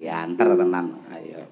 Ya anter tenan. Ayo.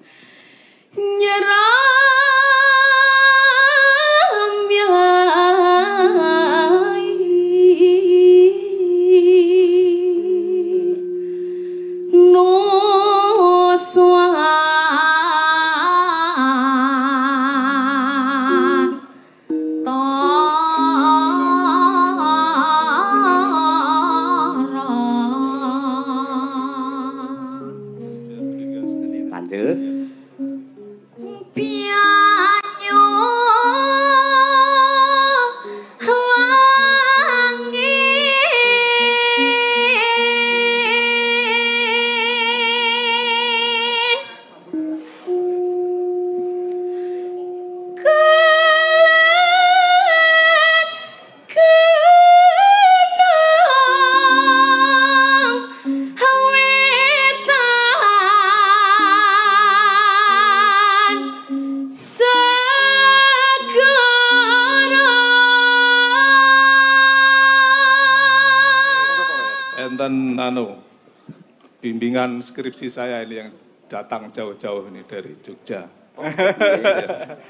Bimbingan skripsi saya ini yang datang jauh-jauh ini dari Jogja.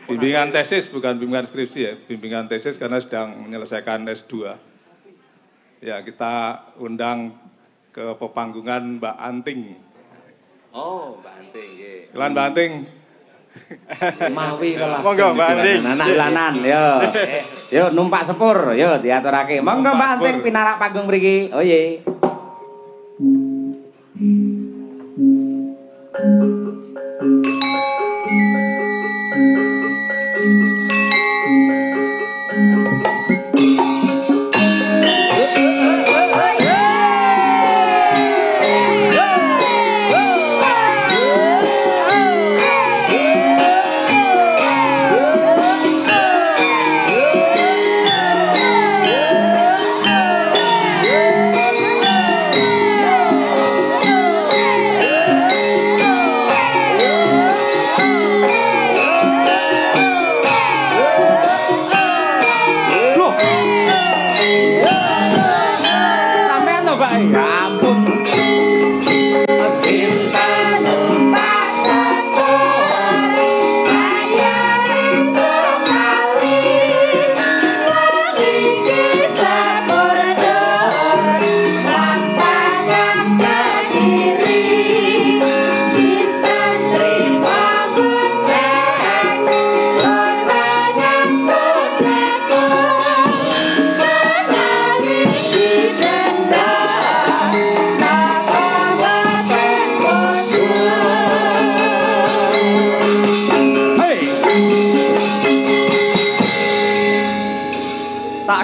Bimbingan tesis, bukan bimbingan skripsi ya, bimbingan tesis karena sedang menyelesaikan S2. Ya, kita undang ke pepanggungan Mbak Anting. Oh, Mbak Anting, nggih. Silakan Mbak Anting. Mawi kala. Monggo Mbak Anting. Anak lanan, yo. Yo numpak sepur, yo diaturake. Monggo Mbak Anting pinarak panggung mriki. Oh ye.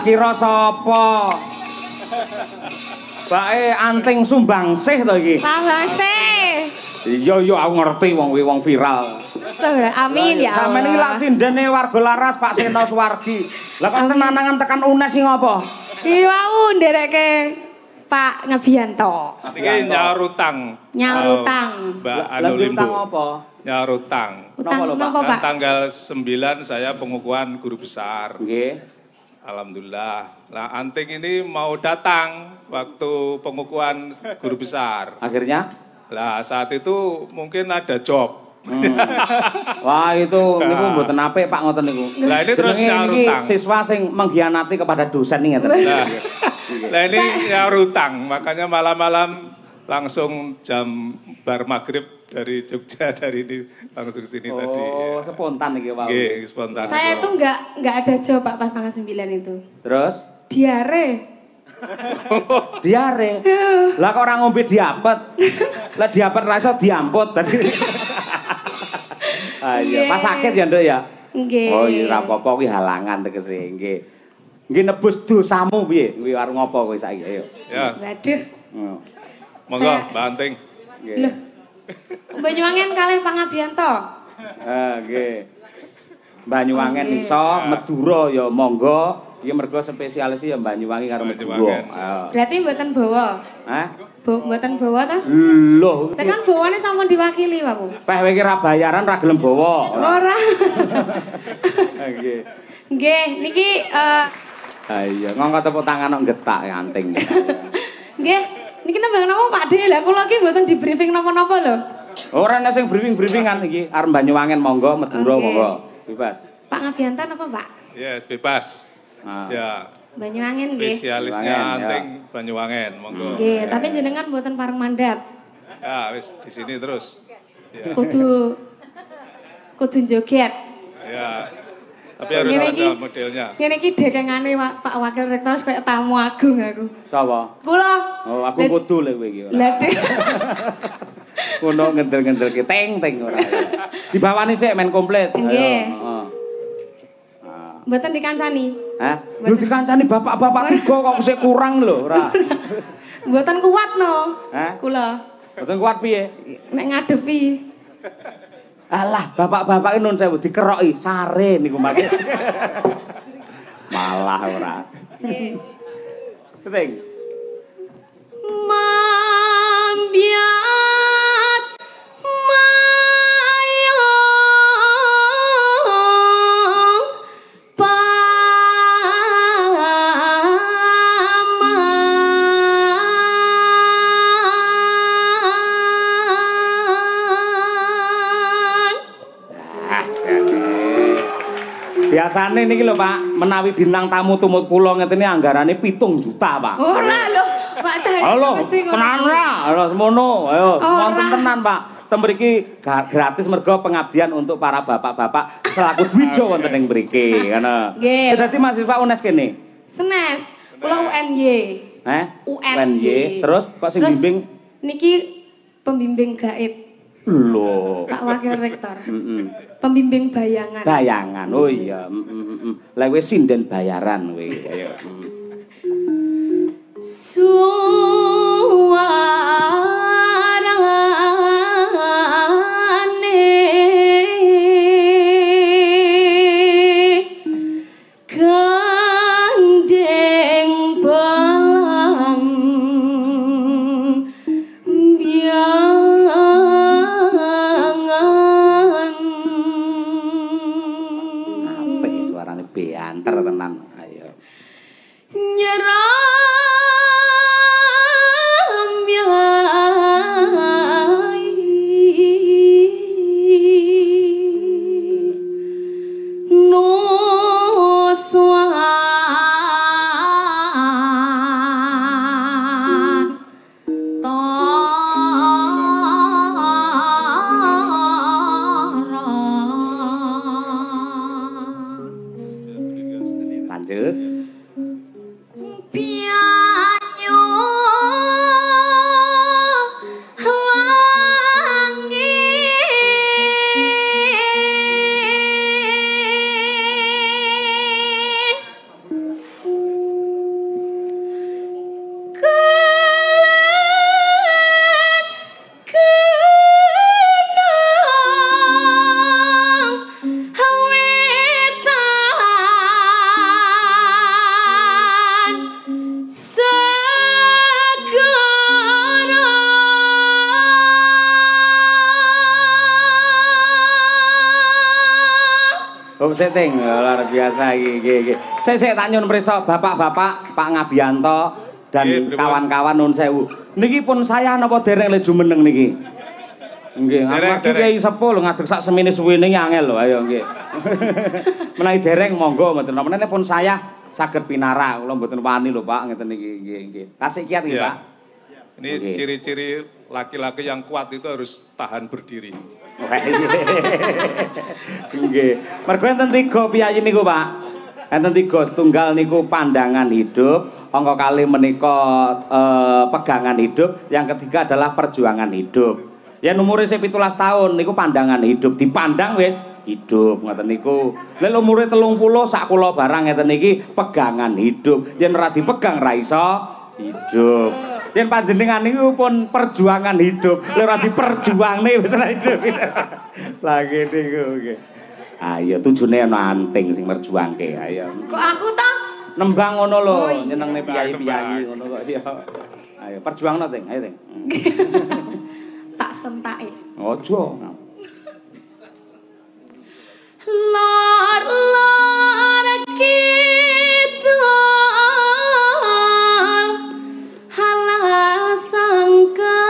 Kira sapa? Bae Anting Sumbangsih to iki. Sumbangsih. Iya aku ngerti wong kuwi wong viral. Amin ya Allah. Sampeyan iki lak sindene warga laras Pak Seno Suwardi. Lah kok senanangan tekan UNES iki ngopo? Iya wau ndereke Pak Ngebianto. Iki nyaur utang. Nyaur utang. Mbak Anu Limbo. Utang apa? Nyaur utang. Utang napa Pak? Tanggal 9 saya pengukuhan guru besar. Nggih. Alhamdulillah. Nah, Anting ini mau datang waktu pengukuhan guru besar. Akhirnya? Lah, saat itu mungkin ada job. Wah, itu niku mboten apik Pak ngoten niku. Lah ini terus nyaur utang. Siswa sing mengkhianati kepada dosen nih ngeten. Lah ini nyaur utang, makanya malam-malam langsung jam bar maghrib dari Jogja dari ini langsung sini tadi. Oh, spontan iki Pak. Nggih, spontan. Saya tuh enggak ada job Pak pas tanggal 9 itu. Terus? Diare. Diare. Lah kok ora ngombe diapet. Lah diapet ra iso diamput tadi. Ah iya, pas sakit ya Nduk ya. Nggih. Oh iya ora apa-apa kuwi halangan tegese nggih. Nggih nebus dosamu piye? Kuwi arep ngopo kowe saiki ayo. Ya. Waduh. Monggo Mbak Anting. Nggih. Loh. Banyuwangen kalih Pangabianto. Nggih. Banyuwangen iso, Madura ya monggo. Iki mergo spesialis ya Banyuwangi karo Madura. Berarti mboten bawa. Hah? Mboten bawa ta? Loh. Tekan bawane sampun diwakili, Pak. Peh kowe iki ra bayaran ra gelem bawa. Ora. Nggih. Nggih, niki iya, nganggo tepuk tangan kok getak Anting. Nggih, niki nembang napa Pak De? Lah kula iki mboten di briefing napa-napa lho. Ora ana sing briefing-briefingan iki, arep Banyuwangen monggo, Madura monggo. Bebas. Pak Ngabiantan apa, Pak? Yes, bebas. Nah. Ya. Banyuwangen nggih. Spesialisnya Banyuwangen, anting Banyuwangen, monggo. Nggih, tapi jenengan mboten pareng mandap. Ya, wis di sini terus. Ya. Kudu joget. Ya. Tapi harus Ngene ada iki- modelnya. Ngene iki dekengane Pak Wakil Rektor kayak tamu agung aku. Sapa? Kula. Oh, aku kudu lek kowe iki. Lah Dek. Kuno ngendel-ngendel ki teng-teng ora. Dibawani sik men komplit. Ayo. Nggih. Heeh. Mboten dikancani. Hah? Lu dikancani bapak-bapak tiga kok sik kurang lho, ora. Mboten kuat no. Hah? Kula Mboten kuat piye? nek ngadepi. Alah, bapak-bapak iki nun sewu dikeroki sare niku mate. Malah ora. Nggih. Penting. Mambiat mayong Biasane niki lho Pak, menawi bintang tamu tumut kula ngeten iki anggarane 7 juta, Pak. ora lho, Pak Cahyo Halo, mesti ngono. tenan ora? Halo semono. Ayo, Ora. wonten tenan, Pak. Tem mriki gratis mergo pengabdian untuk para bapak-bapak selaku dwija wonten ing mriki, ngono. Nggih. Dadi mahasiswa UNES kene. Senes, kula UNY. UNY. Terus kok sing Terus, bimbing niki pembimbing gaib lho. Pak Wakil Rektor. Heeh. Pembimbing bayangan. Bayangan. Oh iya, lek wis sinden bayaran kowe. Ayo. Suarane gandeng balang biangan Apik suarane beanter tenan. Ayo. nyeram yai no swan Lanjut. pianyo wangi kenang hawetan Oh, setting luar biasa iki. Sik tak nyun prisa Bapak-bapak, Pak Ngabianto dan Nggih, pripun? kawan-kawan nun sewu. Niki pun saya napa dereng le jumeneng niki? Nggih, Dereng, aku dereng. Kiai Sepuh lho ngadeg sak semene suwene iki angel lho, ayo nggih. Menawi dereng monggo mboten napa pun saya saged pinara, kula mboten wani lho Pak ngeten iki nggih. Tasik kiat nggih Iya. Pak. Ini Oke. ciri-ciri laki-laki yang kuat itu harus tahan berdiri. Nggih. Mergo enten 3 piyayi niku, Pak. Enten 3 setunggal niku pandangan hidup, angka kali menika pegangan hidup, yang ketiga adalah perjuangan hidup. Ya umure 17 tahun niku pandangan hidup, dipandang wis hidup ngoten niku. Lek umure 30 sak kula barang ngeten iki pegangan hidup. Yen ora dipegang ra iso hidup. Yen panjenengan niku pun perjuangan hidup. Lek ora diperjuangne wis ora hidup. Lagi niku nggih. Ayo tujune ana anting sing merjuangke. Ayo. kok aku toh Nembang ngono lho, Oh, iya. nyenengne piyayi-piyayi Nembang. ngono kok ya. Ayo perjuangno Ting, ayo Ting. tak sentake Ojo. lor kita halah sangka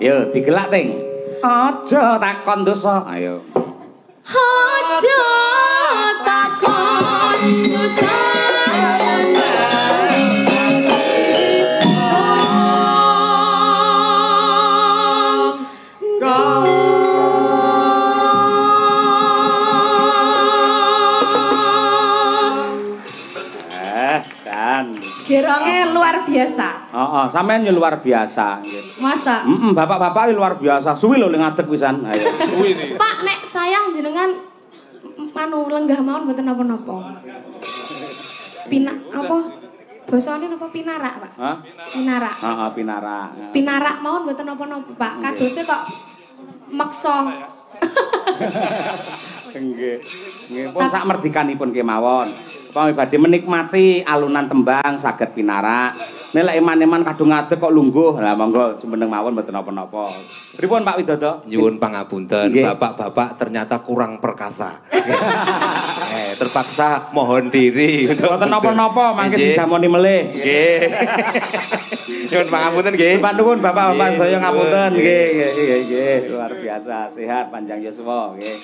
Yo digelak ting. Aja takon dosa. Ayo. Aja takon dosa. Gerongnya luar biasa. Sampean yo luar biasa. Masa? Bapak-bapak luar biasa. Suwi lho ngadeg pisan. Ayo. Suwi nih. Pak, nek saya jenengan lenggah mawon mboten napa-napa. Apa? Basane napa pinarak, Pak? Hah? Pinarak. Heeh, pinarak. Pinarak mawon mboten napa-napa, Pak. Kadose kok meksa. Nggih. Nggih, pun sak merdikanipun kemawon. Pamit badhe menikmati alunan tembang saged pinarak. Nek lek eman-eman kadung ngadeg kok lungguh. Lah monggo jumeneng mawon mboten napa-napa. Pripun Pak Widodo? Nyuwun pangapunten, bapak-bapak ternyata kurang perkasa. Terpaksa mohon diri untuk mboten napa-napa mangke dijamoni melih. Nggih. Nyuwun pangapunten nggih. Nuwun bapak-bapak saya ngapunten nggih. Luar biasa, sehat panjang yuswa nggih.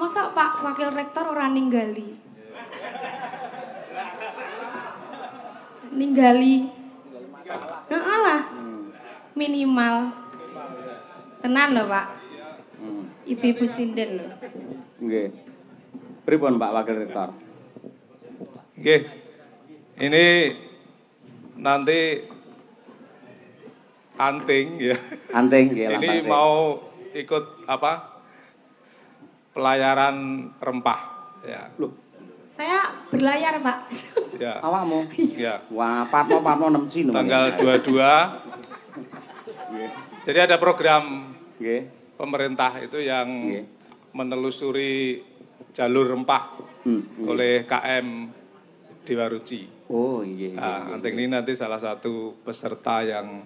Masa Pak Wakil Rektor ora ninggali. Heeh lah. Minimal. Tenan lho, Pak. Ibu-ibu sinden lho. Nggih. Pripun Pak Wakil Rektor? Nggih. Ini nanti anting ya. Anting nggih. Ini mau ikut apa? Pelayaran rempah ya. Loh, saya berlayar, Pak. Ya. Awakmu? Ya. Wah, patno 6 Cino. Tanggal 22. Jadi ada program pemerintah itu yang menelusuri jalur rempah oleh KM Dewa Ruci. Oh iya. Nah, anting ini nanti salah satu peserta yang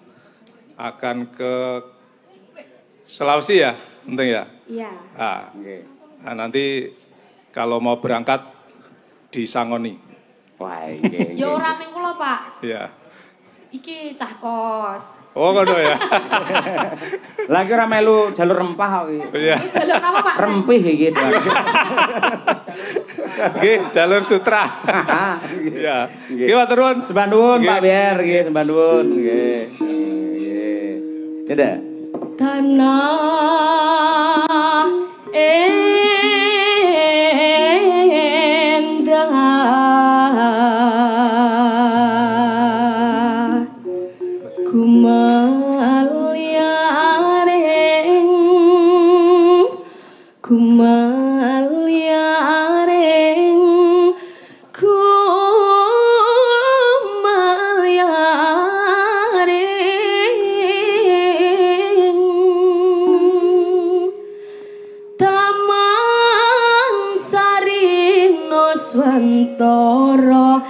akan ke Sulawesi ya, penting ya? Iya. Nah, nanti kalau mau berangkat di Sangoni. Wah, iya. Yo ora ming kula, Pak. Iya. Iki cah kos. Oh, ngono ya. Lagi ora melu jalur rempah kok iki. Iya. Jalur apa, Pak? Rempih iki. Nggih, jalur sutra. Iya. Nggih, matur nuwun. Sembah nuwun Pak Biar, nggih, sembah nuwun. Nggih. Nggih. Tidak. Tanah endah Swantara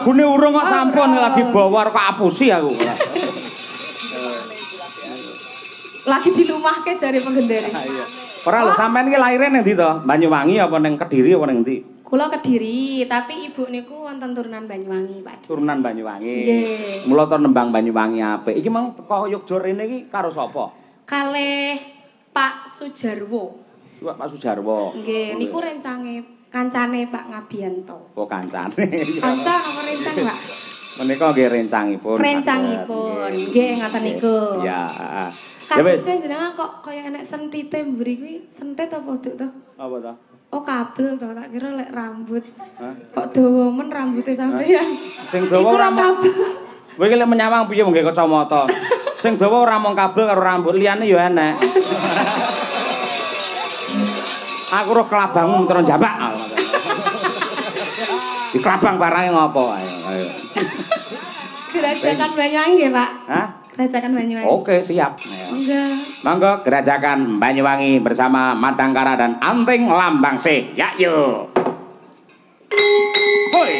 lagune urung kok sampun lagi bawar kok apusi aku. Lagi dilumahke jare penggendari. Iya. Ora lho sampean iki laire ning ndi to? Banyuwangi apa ning Kediri apa ning ndi? Kula Kediri, tapi ibu niku wonten turunan Banyuwangi, Pak. Turunan Banyuwangi. Nggih. Mula to nembang Banyuwangi apik. Iki mang teko Yogya rene iki karo sapa? Kalih Pak Sujarwo. Pak Sujarwo. Nggih, niku rencange kancane Pak Ngabianto. Oh kancane. Kanca apa rencang, Pak? Menika nggih rencangipun. Rencangipun. Nggih, ngoten niku. Ya. Ya Kados wis. jenengan kok kaya enek sentite mburi kuwi, sentit apa duk to? Apa to? Oh, kabel to, tak kira lek rambut. Hah? Kok dawa men rambute sampeyan. Sing dawa ora kabel. Kowe iki lek menyawang piye nggo kacamata. Sing dawa ora mung kabel karo rambut liyane ya enek. Aku roh kelabangmu terus jambak. Di kelabang barangnya ngopo? Ayo. Gerajakan Banyuwangi nggih, Pak? Hah? Gerajakan Banyuwangi. Oke, siap. Enggak. Monggo Gerajakan Banyuwangi bersama Madangkara dan Anting Lambangsih. Ya yuk. Hoi.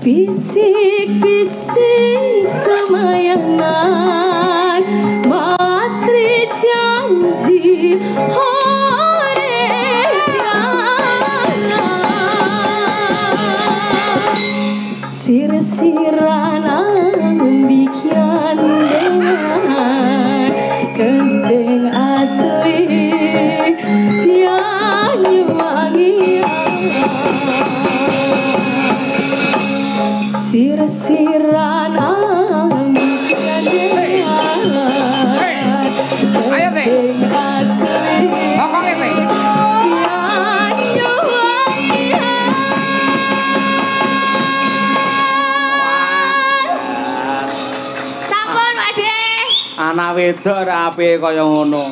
Bisik-bisik semayangan matri janji sir-siran ambikian dengan kendeng asli Banyuwangi sir-siran ambikian dengan kendeng asli anak wedok rapi kaya ngono.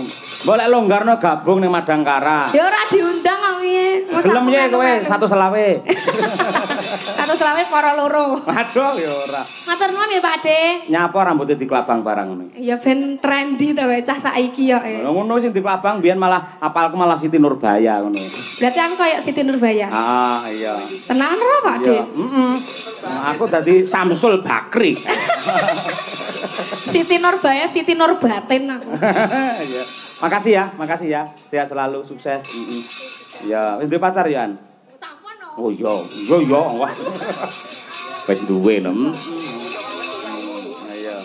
Boleh longgarno gabung ning Madangkara. Ya ora diundang kok piye. Gelem ye kowe 1 selawe. 1 selawe para loro. Aduh ya ora. Matur nuwun ya Pak De. Nyapa rambutnya diklabang barang ngono. Ya ben trendy ta wae cah saiki yo. Ngono sing diklabang biyen malah apalku malah Siti Nurbaya ngono. Berarti aku kayak Siti Nurbaya. Ah iya. Tenan ora Pak De? Aku tadi Samsul Bakri. Siti Nurbaya, Siti Nurbatin aku. Iya. Makasih ya. Sehat selalu, sukses. Ya, wis duwe pacar ya, An? Oh iya. Wah. Wis duwe no. Ayo.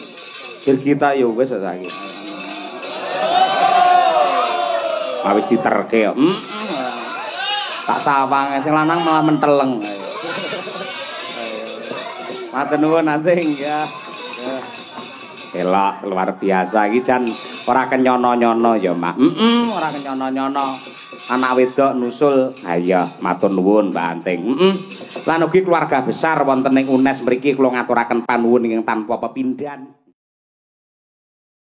Bir kita yo wis saiki. Wis diterke yo. Tak sawang sing lanang malah menteleng. Matur nuwun Anting ya. Elok luar biasa iki jan ora kenyono-nyono ya, Mak. Ora kenyono-nyono. Anak wedok nusul. Ayo matur nuwun Mbak Anting. Lan ugi keluarga besar wonten ing UNES mriki kula ngaturaken panuwun ingkang tanpa pepindhan.